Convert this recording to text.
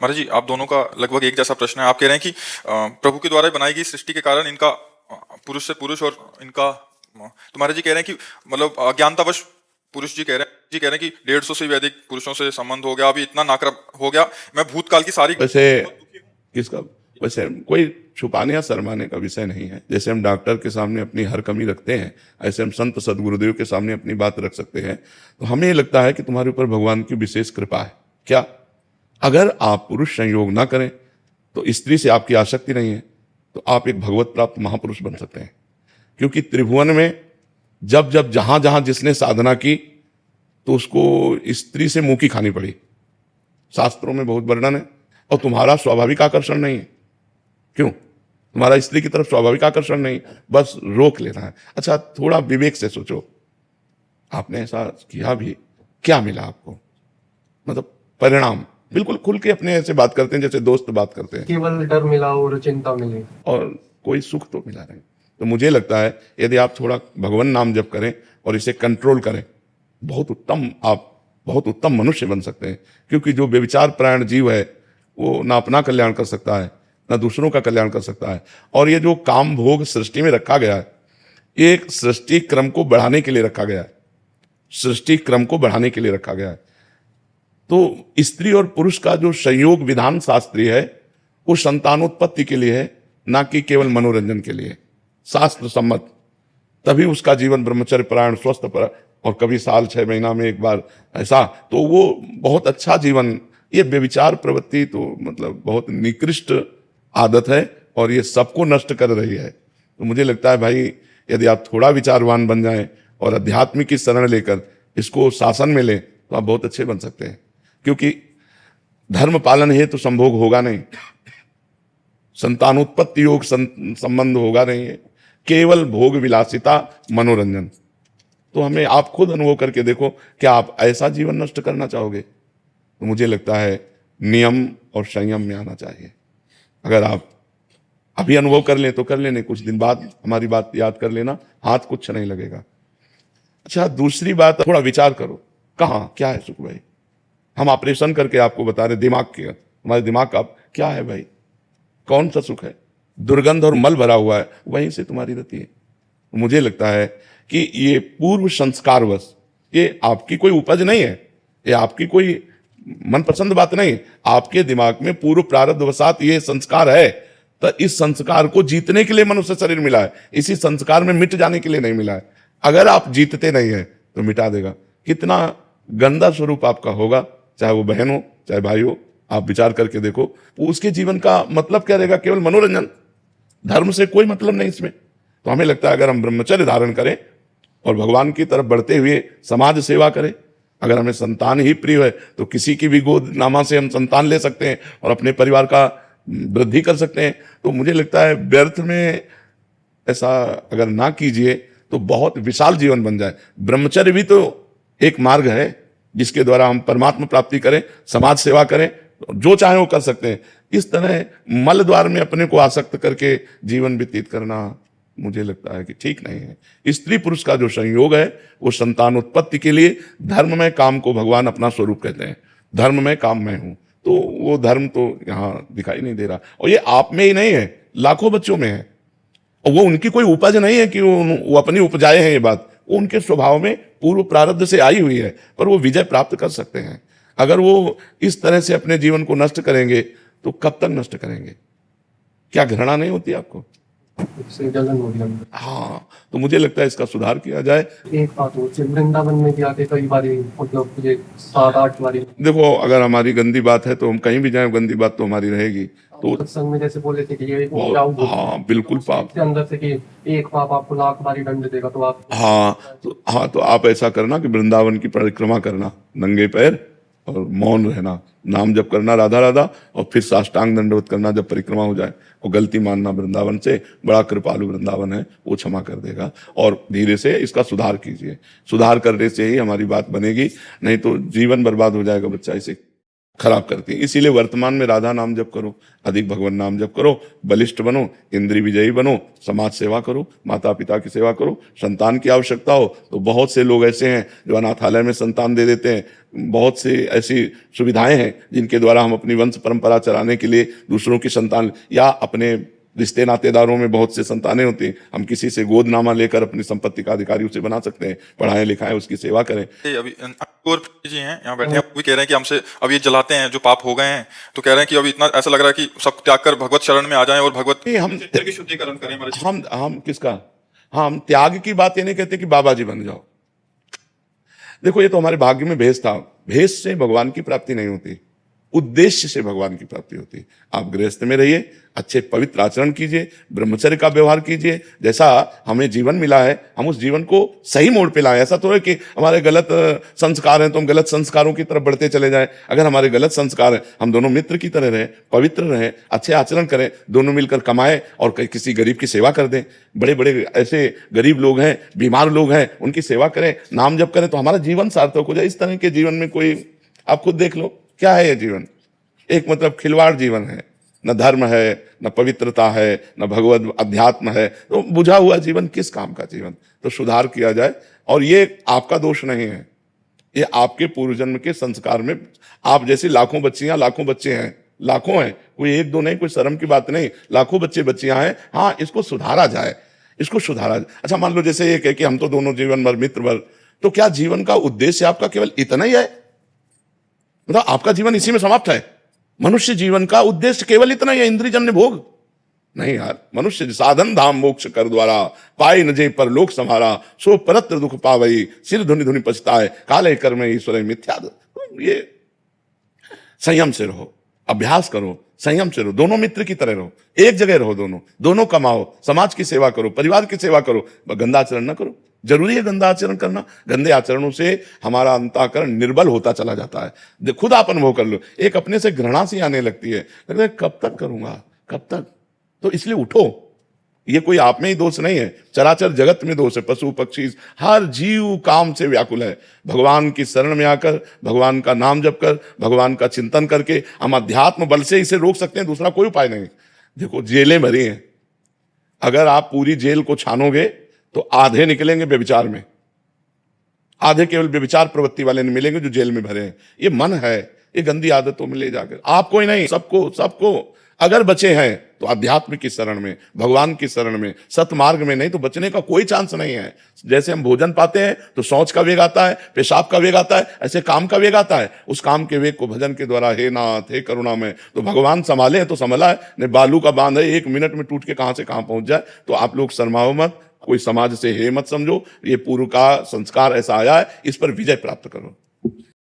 महाराज जी, आप दोनों का लगभग एक जैसा प्रश्न है। आप कह रहे हैं कि प्रभु के द्वारा बनाई गई सृष्टि के कारण इनका पुरुष से पुरुष और इनका तो महाराज जी कह रहे हैं कि मतलब अज्ञानतावश पुरुष जी कह रहे हैं कि 150 से भी अधिक पुरुषों से संबंध हो गया, अभी इतना नाकर हो गया, मैं भूतकाल की सारी वैसे किसका वैसे कोई छुपाने या शर्माने का विषय नहीं है। जैसे हम डॉक्टर के सामने अपनी हर कमी रखते हैं, ऐसे हम संत सदगुरुदेव के सामने अपनी बात रख सकते हैं। तो हमें ये लगता है कि तुम्हारे ऊपर भगवान की विशेष कृपा है। क्या अगर आप पुरुष संयोग ना करें तो स्त्री से आपकी आसक्ति नहीं है तो आप एक भगवत प्राप्त महापुरुष बन सकते हैं। क्योंकि त्रिभुवन में जब जब जहां जहां जिसने साधना की तो उसको स्त्री से मुंह की खानी पड़ी। शास्त्रों में बहुत वर्णन है। और तुम्हारा स्वाभाविक आकर्षण नहीं है। क्यों? तुम्हारा स्त्री की तरफ स्वाभाविक आकर्षण नहीं, बस रोक लेना है। अच्छा, थोड़ा विवेक से सोचो, आपने ऐसा किया भी, क्या मिला आपको? मतलब परिणाम बिल्कुल खुल के अपने ऐसे बात करते हैं जैसे दोस्त बात करते हैं। केवल डर मिला और चिंता मिली और कोई सुख तो मिला नहीं। तो मुझे लगता है यदि आप थोड़ा भगवान नाम जप करें और इसे कंट्रोल करें, आप बहुत उत्तम मनुष्य बन सकते हैं। क्योंकि जो व्यभिचार प्राण जीव है वो ना अपना कल्याण कर सकता है ना दूसरों का कल्याण कर सकता है। और ये जो काम भोग सृष्टि में रखा गया है, ये एक सृष्टि क्रम को बढ़ाने के लिए रखा गया है। सृष्टि क्रम को बढ़ाने के लिए रखा गया है। तो स्त्री और पुरुष का जो संयोग विधान शास्त्रीय है वो संतानोत्पत्ति के लिए है, ना कि केवल मनोरंजन के लिए। शास्त्र सम्मत, तभी उसका जीवन ब्रह्मचर्य परायण स्वस्थ पर, और कभी साल 6 महीना में एक बार ऐसा, तो वो बहुत अच्छा जीवन। ये व्यभिचार प्रवृत्ति तो मतलब बहुत निकृष्ट आदत है और ये सबको नष्ट कर रही है। तो मुझे लगता है भाई, यदि आप थोड़ा विचारवान बन जाएं और अध्यात्म की शरण लेकर इसको शासन में लें तो आप बहुत अच्छे बन सकते हैं। क्योंकि धर्म पालन है तो संभोग होगा नहीं, संतानोत्पत्ति योग संबंध होगा नहीं है, केवल भोग विलासिता मनोरंजन। तो हमें आप खुद अनुभव करके देखो, क्या आप ऐसा जीवन नष्ट करना चाहोगे? तो मुझे लगता है नियम और संयम में आना चाहिए। अगर आप अभी अनुभव कर लें तो कर लेने, कुछ दिन बाद हमारी बात याद कर लेना, हाथ कुछ नहीं लगेगा। अच्छा, दूसरी बात, थोड़ा विचार करो, कहाँ क्या है सुख भाई? हम ऑपरेशन करके आपको बता रहे दिमाग के, हमारे दिमाग का क्या है भाई? कौन सा सुख है? दुर्गंध और मल भरा हुआ है, वहीं से तुम्हारी रति है। मुझे लगता है कि ये पूर्व संस्कारवश, ये आपकी कोई उपज नहीं है, ये आपकी कोई मनपसंद बात नहीं। आपके दिमाग में पूर्व प्रारब्धवशात ये संस्कार है। तो इस संस्कार को जीतने के लिए मनुष्य शरीर मिला है, इसी संस्कार में मिट जाने के लिए नहीं मिला है। अगर आप जीतते नहीं है तो मिटा देगा। कितना गंदा स्वरूप आपका होगा, चाहे वो बहन हो चाहे भाई हो। आप विचार करके देखो, उसके जीवन का मतलब क्या रहेगा? केवल मनोरंजन, धर्म से कोई मतलब नहीं इसमें। तो हमें लगता है अगर हम ब्रह्मचर्य धारण करें और भगवान की तरफ बढ़ते हुए समाज सेवा करें, अगर हमें संतान ही प्रिय है तो किसी की भी गोद नामा से हम संतान ले सकते हैं और अपने परिवार का वृद्धि कर सकते हैं। तो मुझे लगता है व्यर्थ में ऐसा अगर ना कीजिए तो बहुत विशाल जीवन बन जाए। ब्रह्मचर्य भी तो एक मार्ग है जिसके द्वारा हम परमात्मा प्राप्ति करें, समाज सेवा करें, जो चाहे वो कर सकते हैं। इस तरह मल द्वार में अपने को आसक्त करके जीवन व्यतीत करना मुझे लगता है कि ठीक नहीं है। स्त्री पुरुष का जो संयोग है वो संतान उत्पत्ति के लिए, धर्म में काम को भगवान अपना स्वरूप कहते हैं। धर्म में काम में हूं, तो वो धर्म तो यहाँ दिखाई नहीं दे रहा। और ये आप में ही नहीं है, लाखों बच्चों में है। और वो उनकी कोई उपज नहीं है कि वो अपनी उपजाए हैं, ये बात वो उनके स्वभाव में पूर्व प्रारब्ध से आई हुई है। पर वो विजय प्राप्त कर सकते हैं। अगर वो इस तरह से अपने जीवन को नष्ट करेंगे तो कब तक नष्ट करेंगे? क्या घृणा नहीं होती आपको? जलन हो गया। हाँ, तो मुझे लगता है इसका सुधार किया जाए। एक बात हो, वृंदावन में भी आके कई बार मतलब मुझे 7-8 बारी। देखो, अगर हमारी गंदी बात है तो हम कहीं भी जाएं, गंदी बात तो हमारी रहेगी। तो सत्संग में जैसे बोले थे कि ये उपजाऊ भूमि, हाँ बिल्कुल पाप के अंदर से कि एक पाप आपको लाख बारी दंड देगा, तो आप हाँ तो आप ऐसा करना कि वृंदावन की परिक्रमा करना नंगे पैर और मौन रहना, नाम जप करना राधा राधा, और फिर साष्टांग दंडवत करना जब परिक्रमा हो जाए, और गलती मानना वृंदावन से। बड़ा कृपालु वृंदावन है, वो क्षमा कर देगा। और धीरे से इसका सुधार कीजिए। सुधार करने से ही हमारी बात बनेगी, नहीं तो जीवन बर्बाद हो जाएगा बच्चा इसे खराब करती है। इसीलिए वर्तमान में राधा नाम जप करो, अधिक भगवान नाम जप करो, बलिष्ठ बनो, इंद्रिय विजयी बनो, समाज सेवा करो, माता पिता की सेवा करो। संतान की आवश्यकता हो तो बहुत से लोग ऐसे हैं जो अनाथालय में संतान दे देते हैं। बहुत से ऐसी सुविधाएं हैं जिनके द्वारा हम अपनी वंश परंपरा चलाने के लिए दूसरों की संतान, या अपने रिश्ते नातेदारों में बहुत से संतानें होती हैं, हम किसी से गोदनामा लेकर अपनी संपत्ति का अधिकारी उसे बना सकते हैं। पढ़ाएं लिखाएं, उसकी सेवा करें। ये अभी और जी हैं यहाँ बैठे हैं, वो भी कह रहे हैं कि हमसे अब ये जलाते हैं जो पाप हो गए हैं, तो कह रहे हैं कि अभी इतना ऐसा लग रहा है कि सब त्याग कर भगवत शरण में आ जाएं और भगवत हम चरित्र की शुद्धिकरण करें हमारे जीवन। हम किसका, हम त्याग की बात ये नहीं कहते कि बाबा जी बन जाओ। देखो, ये तो हमारे भाग्य में भेष था। भेष से भगवान की प्राप्ति नहीं होती, उद्देश्य से भगवान की प्राप्ति होती है। आप गृहस्थ में रहिए, अच्छे पवित्र आचरण कीजिए, ब्रह्मचर्य का व्यवहार कीजिए। जैसा हमें जीवन मिला है, हम उस जीवन को सही मोड़ पे लाएं। ऐसा तो है कि हमारे गलत संस्कार हैं तो हम गलत संस्कारों की तरफ बढ़ते चले जाएं। अगर हमारे गलत संस्कार हैं, हम दोनों मित्र की तरह रहें, पवित्र रहें, अच्छे आचरण करें, दोनों मिलकर कमाएं और किसी गरीब की सेवा कर दें। बड़े बड़े ऐसे गरीब लोग हैं, बीमार लोग हैं, उनकी सेवा करें, नाम जप करें, तो हमारा जीवन सार्थक हो जाए। इस तरह के जीवन में कोई, आप खुद देख लो, क्या है ये जीवन? एक मतलब खिलवाड़ जीवन है, न धर्म है, न पवित्रता है, न भगवत अध्यात्म है। तो बुझा हुआ जीवन किस काम का जीवन? तो सुधार किया जाए। और ये आपका दोष नहीं है, ये आपके पूर्व जन्म के संस्कार में, आप जैसी लाखों बच्चियां, लाखों बच्चे हैं, लाखों हैं, कोई एक दो नहीं, कोई शर्म की बात नहीं, लाखों बच्चे बच्चियां हैं। हाँ, इसको सुधारा जाए, इसको सुधारा जाए। अच्छा, मान लो जैसे ये कह कि हम तो दोनों जीवन भर मित्र भर, तो क्या जीवन का उद्देश्य आपका केवल इतना ही है? मतलब आपका जीवन इसी में समाप्त है? मनुष्य जीवन का उद्देश्य केवल इतना ही है, इंद्रियजन्य भोग? नहीं यार, मनुष्य साधन धाम मोक्ष कर द्वारा, पाए न जे पर लोक समारा, सो परत्र दुख पावई, सिर धुनि धुनि पछताए, काले कर्म ईश्वर मिथ्या। तो ये संयम से रहो, अभ्यास करो, संयम से रहो, दोनों मित्र की तरह रहो, एक जगह रहो, दोनों कमाओ, समाज की सेवा करो, परिवार की सेवा करो, गंदा आचरण न करो। जरूरी है गंदा आचरण करना, गंदे आचरणों से हमारा अंतःकरण निर्बल होता चला जाता है। खुद आप अनुभव कर लो, एक अपने से घृणा सी आने लगती है, लगता है कब तक करूंगा, कब तक? तो इसलिए उठो। ये कोई आप में ही दोष नहीं है, चराचर जगत में दोष है। पशु पक्षी हर जीव काम से व्याकुल है। भगवान की शरण में आकर, भगवान का नाम जप कर, भगवान का चिंतन करके हम अध्यात्म बल से इसे रोक सकते हैं, दूसरा कोई उपाय नहीं। देखो, जेलें भरी हैं, अगर आप पूरी जेल को छानोगे तो आधे निकलेंगे व्यभिचार में, आधे केवल व्यभिचार प्रवृत्ति वाले नहीं मिलेंगे जो जेल में भरे हैं। ये मन है, ये गंदी आदतों में ले जाकर आपको ही नहीं, सबको अगर बचे हैं तो अध्यात्म की शरण में, भगवान की शरण में, सतमार्ग में, नहीं तो बचने का कोई चांस नहीं है। जैसे हम भोजन पाते हैं तो शौच का वेग आता है, पेशाब का वेग आता है, ऐसे काम का वेग आता है। उस काम के वेग को भजन के द्वारा, हे नाथ, हे करुणा में, तो भगवान संभाले तो संभला है, नहीं बालू का बांध है, 1 मिनट में टूट के कहां से कहां पहुंच जाए। तो आप लोग शर्माओ मत, कोई समाज से हे मत समझो, ये पूर्व का संस्कार ऐसा आया है, इस पर विजय प्राप्त करो।